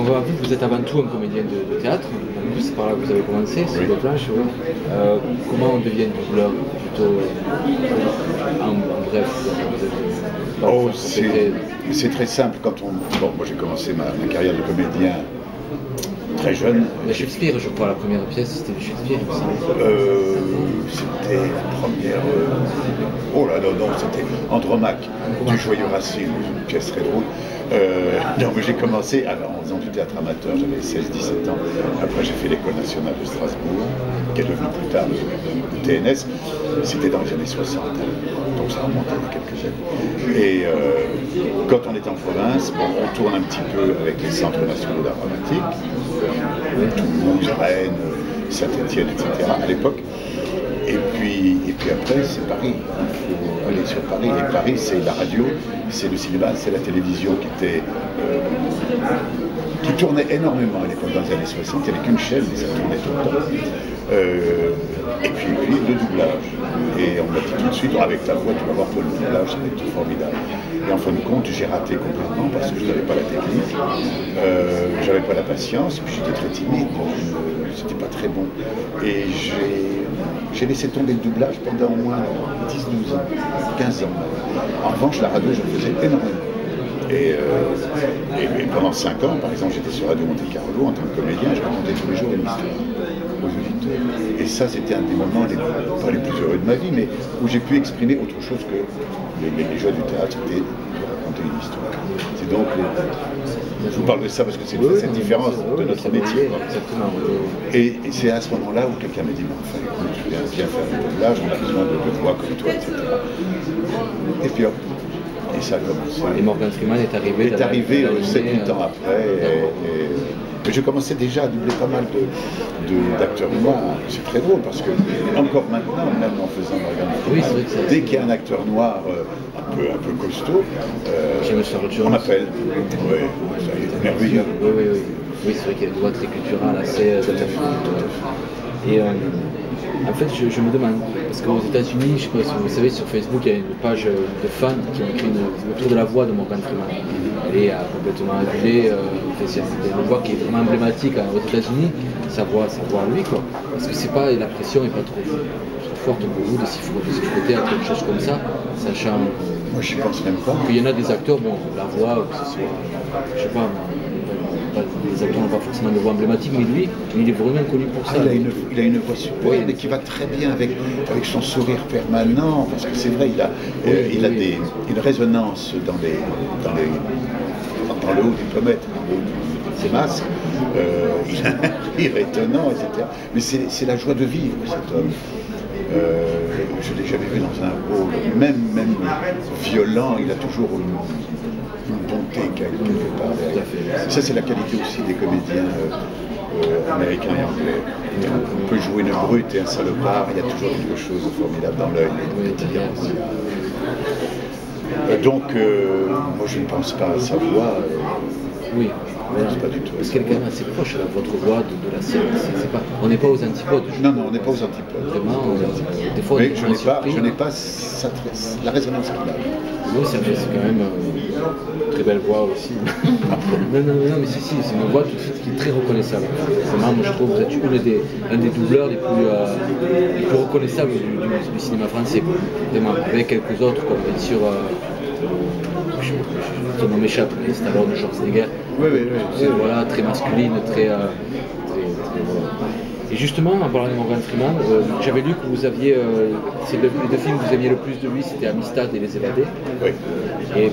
on va vous êtes avant tout un comédien de théâtre, en plus c'est par là que vous avez commencé, sur les planches. Oui. Comment on devient doubleur plutôt en bref Oh, c'est très simple quand on... Bon, moi j'ai commencé ma carrière de comédien très jeune. Shakespeare, je crois, la première pièce, c'était du Shakespeare, il me semble. C'était la première... Oh là là, non, c'était Andromaque, du Joyeux Racine, une pièce très drôle. Non, mais j'ai commencé en faisant du théâtre amateur, j'avais 16-17 ans. Après, j'ai fait l'École nationale de Strasbourg, qui est devenue plus tard le TNS. C'était dans les années 60, donc ça remonte à quelques années. Et quand on est en province, bon, on tourne un petit peu avec les centres nationaux d'art dramatique, Toulouse, Rennes, Saint-Étienne, etc. à l'époque. Et puis après, c'est Paris. Il faut aller sur Paris. Et Paris, c'est la radio, c'est le cinéma, c'est la télévision qui tournait énormément à l'époque, dans les années 60. Il n'y avait qu'une chaîne, mais ça tournait tout le temps. Et puis le doublage. Et on m'a dit tout de suite, avec ta voix, tu vas voir, toi, le doublage, ça va être formidable. Et en fin de compte, j'ai raté complètement parce que je n'avais pas la technique, j'avais pas la patience, puis j'étais très timide, c'était pas très bon. Et j'ai laissé tomber le doublage pendant au moins 10, 12 ans, 15 ans. En revanche, la radio, je le faisais énormément. Et pendant 5 ans, par exemple, j'étais sur Radio Monte Carlo en tant que comédien, je racontais tous les jours une histoire aux auditeurs. Et ça, c'était un des moments, pas les plus heureux de ma vie, mais où j'ai pu exprimer autre chose que les joies du théâtre, c'était de raconter une histoire. C'est donc, je vous parle de ça parce que c'est cette différence de notre métier. Et c'est à ce moment-là où quelqu'un m'a dit, mais enfin, écoute, tu viens faire du doublage, on a besoin de voix comme toi, etc. Et puis hop. Et ça a commencé. Et Morgan Freeman est arrivé 7-8 ans après. Mais je commençais déjà à doubler pas mal d'acteurs noirs. C'est très drôle parce que, encore maintenant, même en faisant Morgan Freeman, dès qu'il y a un acteur noir un peu costaud, on m'appelle. Oui, ça est merveilleux. Oui, c'est vrai qu'il y a une voix très culturelle, assez. Et en fait, je me demande, parce qu'aux États-Unis, je ne sais pas si vous savez, sur Facebook, il y a une page de fans qui ont écrit autour de la voix de Morgan Freeman. Elle est complètement adulée, c'est une voix qui est vraiment emblématique aux États-Unis, sa voix à lui, quoi. Parce que c'est pas, la pression n'est pas trop forte pour vous de s'y frotter à quelque chose comme ça, sachant. Moi, j'y pense même pas. Qu'il y en a des acteurs, bon, la voix, que ce soit, je sais pas. Les acteurs n'ont pas forcément de voix emblématique, mais lui, il est vraiment connu pour ça. Il a une voix superbe et qui va très bien avec son sourire permanent, parce que c'est vrai, il a une résonance dans le haut du pommettes, ses masques, il a un rire étonnant, etc. Mais c'est la joie de vivre, cet homme. Je ne l'ai jamais vu dans un rôle, même violent, il a toujours une bonté quelque part derrière. Ça, c'est la qualité aussi des comédiens américains et anglais. On peut jouer une brute et un salopard, il y a toujours quelque chose de formidable dans l'œil. Donc, moi, je ne pense pas à sa voix. Oui. Pas du tout. Parce qu'elle est quand même assez proche, votre voix de la sienne. On n'est pas aux antipodes. Non, on n'est pas aux antipodes. Vraiment, des fois, mais je n'ai pas la résonance qu'il a. Oui, c'est quand même une très belle voix aussi. non, mais c'est une voix qui est très reconnaissable. Vraiment, moi, je trouve que vous êtes un des doubleurs les plus reconnaissables du cinéma français. Vraiment, avec quelques autres, comme bien sûr. Son nom m'échappe, mais c'est alors de Schwarzenegger. Oui. Voilà, très masculine, très Et justement, en parlant de Morgan Freeman, j'avais lu que vous aviez, les deux films que vous aviez le plus de lui, c'était Amistad et Les Évadés. Oui. Et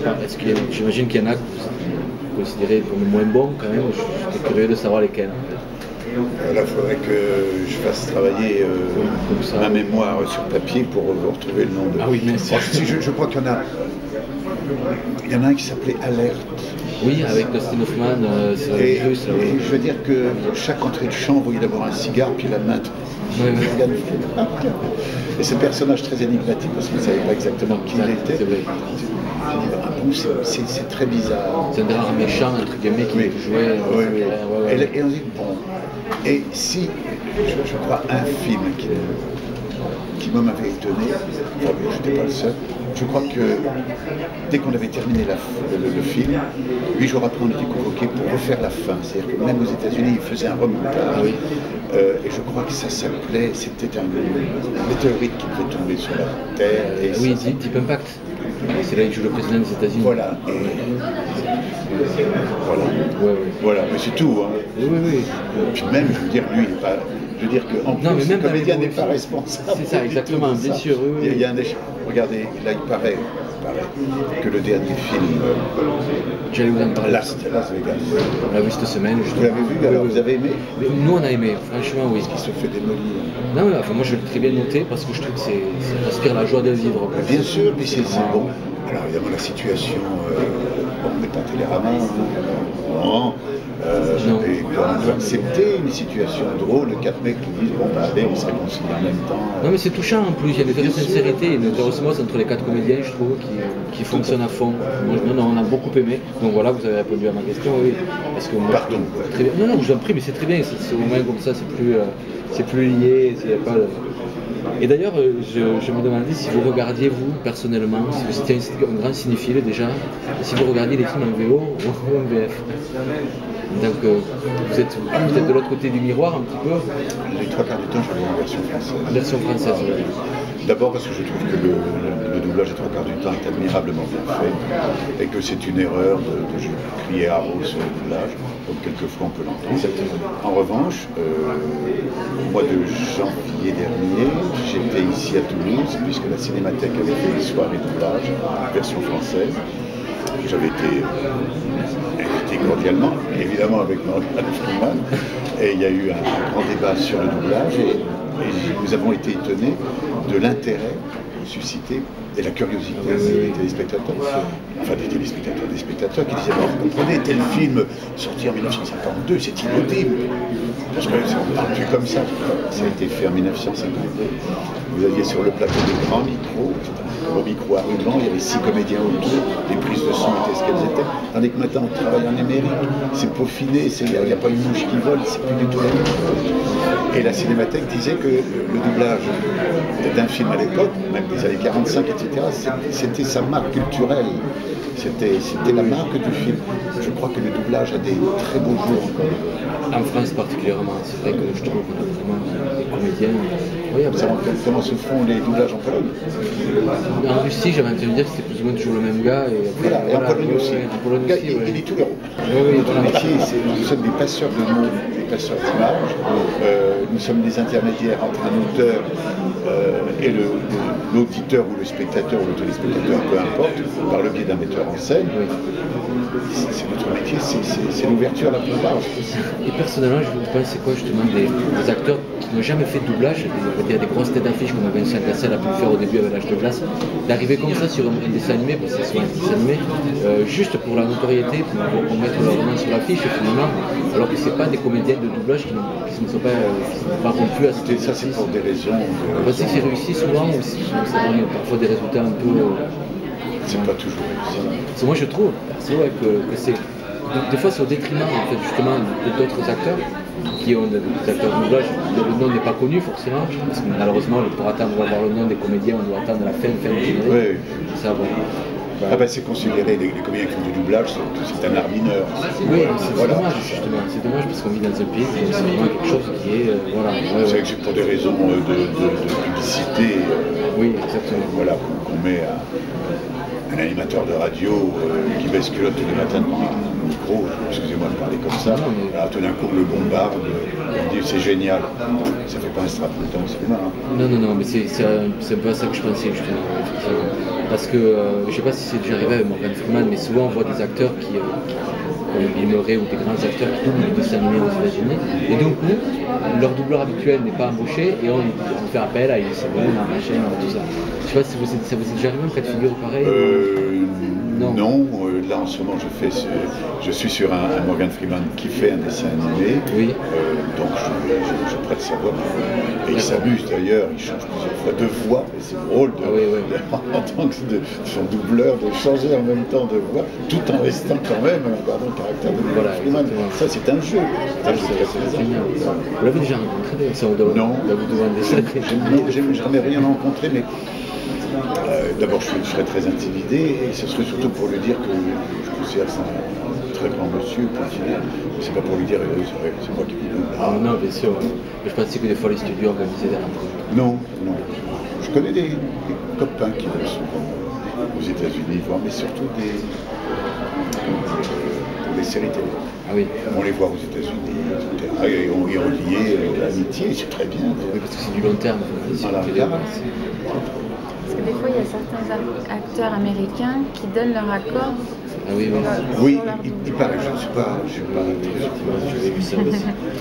j'imagine qu'il y en a que vous considérez comme moins bons quand même. J'étais curieux de savoir lesquels. Là, il faudrait que je fasse travailler ma mémoire sur papier pour retrouver le nom de... Ah oui, mais je crois qu'il y en a... Il y en a un qui s'appelait Alerte. Oui, avec Dustin Hoffman, et je veux dire que chaque entrée de chambre, il y avait un cigare, puis la main. Et ce personnage très énigmatique, parce qu'on ne savait pas exactement qui il était. C'est vrai. C'est très bizarre. C'est un des rares méchants, entre guillemets, qui jouait. Et on dit, bon, et si, je crois, un film qui moi m'avait étonné, enfin, je n'étais pas le seul, je crois que dès qu'on avait terminé le film, 8 jours après on était convoqués pour refaire la fin. C'est-à-dire que même aux États-Unis, ils faisaient un remontage. Oui. Et je crois que ça s'appelait, c'était un météorite qui devait tomber sur la Terre. Et Oui, ça, Deep Impact. C'est là qu'il joue le président des États-Unis. voilà. Et voilà. Ouais. Voilà, mais c'est tout. Hein. Oui. Puis même, je veux dire, lui, il n'est pas. Je veux dire qu'en plus, mais même le comédien dans les n'est pas responsable. C'est ça, exactement, bien sûr. Oui. Il y a un échec. Regardez, là, il paraît que le dernier film, J'allais vous en parler. Las Vegas. On l'a vu cette semaine. Vous l'avez vu, alors vous avez aimé? Mais nous, on a aimé, franchement, oui. Il se fait démolir. Non, mais enfin, moi, je l'ai très bien noté parce que je trouve que ça inspire la joie de vivre. Quoi. Bien sûr, mais c'est bon. Alors évidemment, la situation, on n'est pas Télérama, j'avais quand même accepté une situation drôle, 4 mecs qui disent bon bah allez, on se réconcilie en même temps. Non mais c'est touchant en plus, il y a une vraie sincérité, une vraie osmose entre les 4 comédiens, je trouve, qui fonctionnent à fond. Non, on a beaucoup aimé. Donc voilà, vous avez répondu à ma question, oui. Parce que moi, Pardon. Très bien. Non, je vous en prie, mais c'est très bien, c'est au moins comme ça, c'est plus lié, pas. Et d'ailleurs, je me demandais si vous regardiez, vous, personnellement, si vous étiez un grand cinéphile déjà, si vous regardiez les films en VO ou en VF. Donc, vous êtes de l'autre côté du miroir un petit peu. Les 3 quarts du temps, je regarde en version française. En version française, oui. D'abord parce que je trouve que le doublage des 3 quarts du temps est admirablement bien fait et que c'est une erreur de crier haro sur le doublage, comme quelquefois on peut l'entendre. En revanche, au mois de janvier dernier, j'étais ici à Toulouse, puisque la Cinémathèque avait fait une soirée doublage, version française. J'avais été invité cordialement, évidemment avec Morgan Freeman, et il y a eu un grand débat sur le doublage, et nous avons été étonnés de l'intérêt suscité et la curiosité des téléspectateurs, des spectateurs qui disaient, vous comprenez, tel film sorti en 1952, c'est inaudible, parce que on ne parle plus comme ça. Ça a été fait en 1952. Vous aviez sur le plateau des grands micros, au micro à ruban, il y avait 6 comédiens autour, les prises de son étaient ce qu'elles étaient, tandis que maintenant on travaille en numérique, c'est peaufiné, il n'y a pas une mouche qui vole, c'est plus du tout la même chose. Et la Cinémathèque disait que le doublage d'un film à l'époque, même des années 45, etc., c'était sa marque culturelle, c'était la marque du film. Je crois que le doublage a des très beaux jours encore. En France particulièrement, c'est vrai que je trouve qu'on a vraiment des comédiens incroyables. Comment se font les doublages en Pologne? En Russie, j'avais entendu dire que c'était plus ou moins toujours le même gars. Et en Pologne aussi. Il est tout héros. Notre métier, nous sommes des passeurs de mots, des passeurs d'images. Nous sommes des intermédiaires entre un auteur et l'auditeur ou le spectateur ou le téléspectateur, peu importe, par le biais d'un metteur en scène. C'est notre métier, c'est l'ouverture la plus large. Et personnellement, je pense c'est quoi justement des acteurs qui n'ont jamais fait de doublage. Il y a des grosses têtes d'affiche comme Vincent Cassel a pu le faire au début avec l'âge de glace, d'arriver comme ça sur un dessin animé, parce que c'est souvent un dessin animé, juste pour la notoriété, pour mettre leur nom sur l'affiche finalement, alors que c'est pas des comédiens de doublage qui ne sont pas rompus à cette. Ça c'est pour des raisons. On va dire que c'est réussi souvent aussi, ça donne parfois des résultats un peu. C'est pas toujours réussi. Moi je trouve que c'est. Des fois c'est au détriment en fait, justement d'autres acteurs qui ont des acteurs de doublage dont le nom n'est pas connu forcément, parce que malheureusement pour attendre d'avoir le nom des comédiens on doit attendre la fin du générique. Oui. Ça, bon. C'est considéré, les comédiens qui font du doublage, c'est un art mineur. Oui, c'est dommage justement, c'est dommage parce qu'on vit dans un pays où c'est vraiment quelque chose qui est. C'est vrai que c'est pour des raisons de publicité. Oui, exactement. Voilà, qu'on met un animateur de radio qui baisse culotte tous les matins devant le micro, excusez-moi de parler comme ça, là, tout d'un coup on le bombarde, on dit c'est génial, ça fait pas un strapotant au cinéma. Non, mais c'est un peu à ça que je pensais justement, parce que je sais pas si c'est déjà arrivé avec Morgan Freeman, mais souvent on voit des acteurs qui comme Bill Murray ou des grands acteurs qui doublent des dessins animés aux États-Unis, et donc leur doubleur habituel n'est pas embauché et on fait appel à une machin, tout ça. Je sais pas si ça vous est déjà arrivé un cas de figure pareil. Non, là en ce moment je suis sur un Morgan Freeman qui fait un dessin animé, Oui. donc je prête sa voix. Et il s'amuse d'ailleurs, il change plusieurs fois de voix, et c'est drôle en tant que son doubleur de changer en même temps de voix, tout en restant quand même en gardant le caractère de Morgan Freeman. Ça c'est un jeu. C'est génial. Vous l'avez déjà rencontré? Non, vous demander ça. J'en ai rien rencontré, mais d'abord je serais très intimidé, et ce serait surtout pour lui dire que je considère que c'est un très grand monsieur, c'est pas pour lui dire c'est moi qui vous donne. Ah non, bien sûr. Mais je pensais que des fois les studios organisaient des rencontres. Non. Je connais des copains qui vont souvent aux États-Unis voir, mais surtout pour des séries télé. Ah oui. On les voit aux États-Unis, etc. Et on lié l'amitié, c'est très bien. Oui, parce que c'est du long terme. Voilà. Parce que des fois, il y a certains acteurs américains qui donnent leur accord. Ah oui. Oui, il paraît, je ne suis pas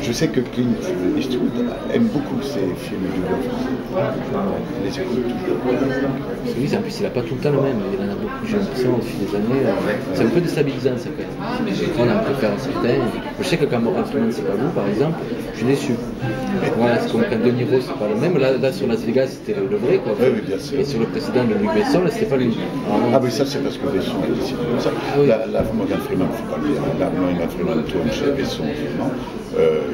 Je sais que Clint Eastwood aime beaucoup ces films doublés. Il les écoute toujours. Oui, en plus, il n'a pas tout le temps le même. Il en a beaucoup, j'ai l'impression, au fil des années. C'est un peu déstabilisant, ça, quand même. On en préfère certains. Je sais que quand Morgan Freeman, c'est pas vous, par exemple, je suis déçu. Voilà, c'est comme quand De Niro, c'est pas le même. Là sur Las Vegas, c'était le vrai, quoi. Oui, bien sûr. Et sur le précédent de Luc Besson, là, c'était pas lui. Ah oui, ça c'est parce que Besson a décidé comme ça. Ah oui. Là, Morgan Freeman, il ne faut pas le dire. Là, Morgan Freeman tourne chez Besson, évidemment.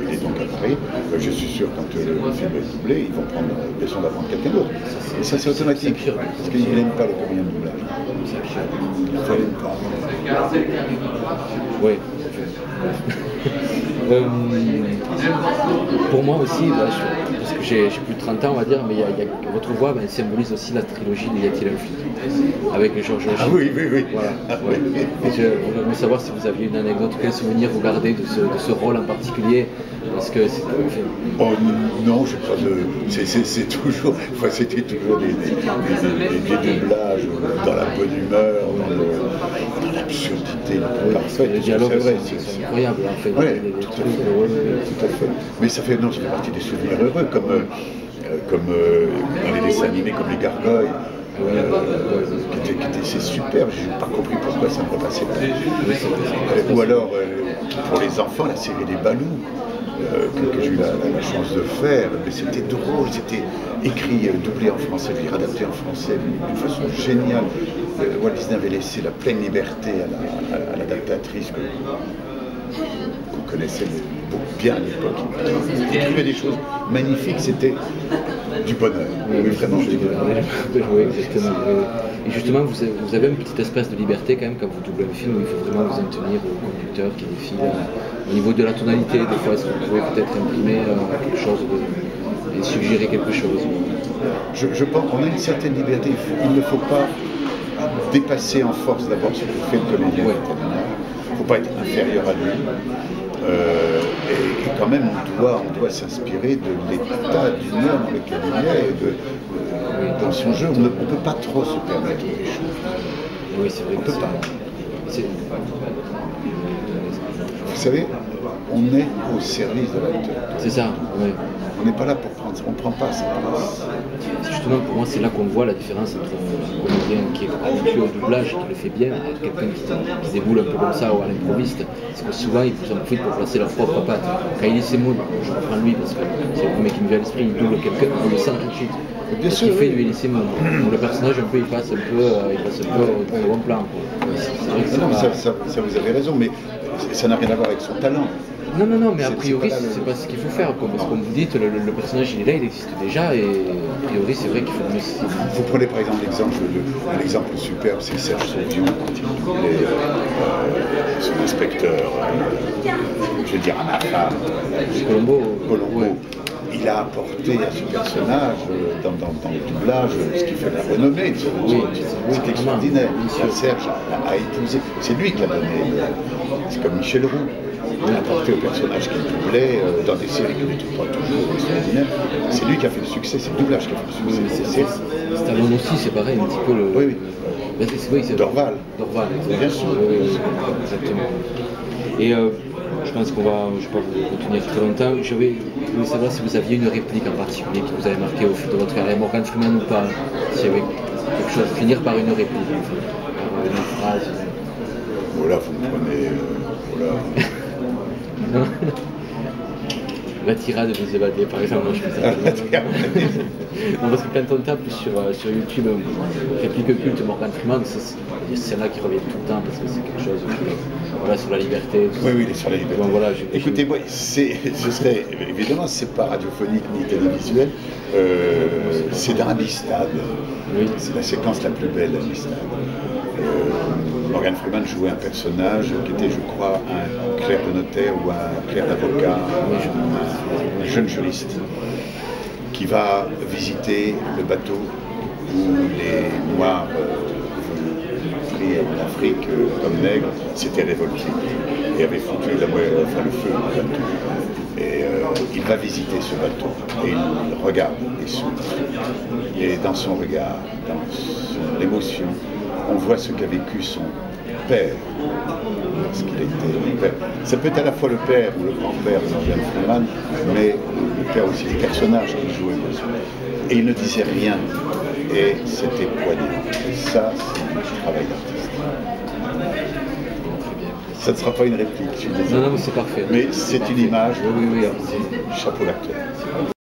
Il est donc à Paris. Je suis sûr, quand le film est doublé, ils vont prendre Besson d'apprendre quelqu'un d'autre. Et ça, c'est automatique. Parce qu'il n'aime pas les comédiens de doublage. C'est absurde. Il n'aime pas. Oui. Pour moi aussi, parce que j'ai plus de 30 ans, on va dire, mais votre voix symbolise aussi la trilogie de Y a-t-il un flic avec Georges Logis. Ah oui. Voilà. Ouais. Et je voudrais savoir si vous aviez une anecdote, quel souvenir vous gardez de ce rôle en particulier, parce que c'est un film. Oh non, je pas de. C'est toujours. Enfin, c'était toujours des doublages dans la bonne humeur, dans l'absurdité parfaite. Les dialogues c'est vrai, c'est incroyable, en fait. Oui, tout à fait. Mais ça fait partie des souvenirs heureux, comme dans les dessins animés, comme les Gargoyles. C'est super, j'ai pas compris pourquoi ça me repassait pas. Ou alors, pour les enfants, la série des Balous, que j'ai eu la chance de faire, mais c'était drôle, c'était écrit, doublé en français, puis adapté en français d'une façon géniale. Walt Disney avait laissé la pleine liberté à l'adaptatrice qu'on connaissait bien à l'époque. Il écrivait des choses magnifiques, c'était du bonheur. Oui, vraiment du bonheur. Oui, exactement. Et justement, vous avez une petite espace de liberté quand même quand vous doublez un film où il faut vraiment vous en tenir au conducteur qui défile. Au niveau de la tonalité, des fois, est-ce que vous pouvez peut-être imprimer quelque chose et suggérer quelque chose? Je pense qu'on a une certaine liberté. Il ne faut pas dépasser en force d'abord ce que fait le comédien. Il ne faut pas être inférieur à lui. Et quand même, on doit s'inspirer de l'état d'humeur dans lequel il est, dans son jeu. On ne peut pas trop se permettre des choses. Oui, c'est vrai. On ne peut pas. Vous savez, on est au service de l'acteur. C'est ça, oui. On n'est pas là pour prendre, on ne prend pas sa place. Justement, pour moi, c'est là qu'on voit la différence entre un comédien qui est habitué au doublage, qui le fait bien, et quelqu'un qui déboule un peu comme ça, ou à l'improviste. Parce que souvent, ils en profitent pour placer leur propre patte. Quand il dit ses mots, je reprends lui, parce que c'est le premier qui me vient à l'esprit, il double quelqu'un, on le sent tout de suite. Bien sûr, il fait, lui, il laisse ses mots. Le personnage, un peu, il passe un peu au bon plan. C'est vrai que ça, vous avez raison, mais ça n'a rien à voir avec son talent. Non, mais a priori, c'est pas ce qu'il faut faire. Parce que comme vous dites, le personnage, il est là, il existe déjà, et a priori, c'est vrai qu'il faut mieux. Vous prenez par exemple l'exemple superbe, c'est Serge Sauvion, quand il doublait son inspecteur, je veux dire, Anafar, Colombo. Ouais. Il a apporté à ce personnage, dans le doublage, ce qui fait la renommée. C'est extraordinaire. Serge a épousé, c'est lui qui a donné, c'est comme Michel Roux. Il a apporté au personnage qu'il doublait dans des séries qui n'étaient pas toujours extraordinaires. C'est lui qui a fait le succès, c'est le doublage qui a fait le succès. Stallone aussi, c'est pareil, un petit peu le. Oui. C'est Dorval. Bien sûr. Oui, exactement. Et je pense qu'on va, je ne vais pas vous retenir très longtemps. Je voulais savoir si vous aviez une réplique en particulier qui vous avait marqué au fil de votre carrière, Morgan Freeman ou pas, s'il y avait quelque chose, finir par une réplique. une phrase. Voilà, vous me prenez. Voilà. Non. La tirade de nous évader, par exemple, moi je fais ça. Non, parce que quand on tape sur YouTube, réplique culte Morgan Freeman, c'est là qui revient tout le temps, parce que c'est quelque chose voilà, sur la liberté. Oui, oui, il est sur la liberté. Bon, voilà, écoutez, moi, ce serait, évidemment, c'est pas radiophonique ni télévisuel, c'est dans Amistad. Oui. C'est la séquence la plus belle d'Amistad. Morgan Freeman jouait un personnage qui était, je crois, un clerc de notaire ou un clerc d'avocat, un jeune juriste, qui va visiter le bateau où les Noirs pris en Afrique comme nègres s'étaient révoltés et avaient foutu le feu au bateau. Et il va visiter ce bateau et il regarde et sourit. Et dans son regard, dans son émotion, on voit ce qu'a vécu son père, parce qu'il était le père. Ça peut être à la fois le père ou le grand-père de Morgan Freeman, mais le père aussi, les personnages qu'il jouait. Et il ne disait rien, et c'était poignant. Et ça, c'est du travail d'artiste. Ça ne sera pas une réplique, je suis désolé. Non, non, mais c'est parfait. Mais c'est une image, oui, chapeau l'acteur.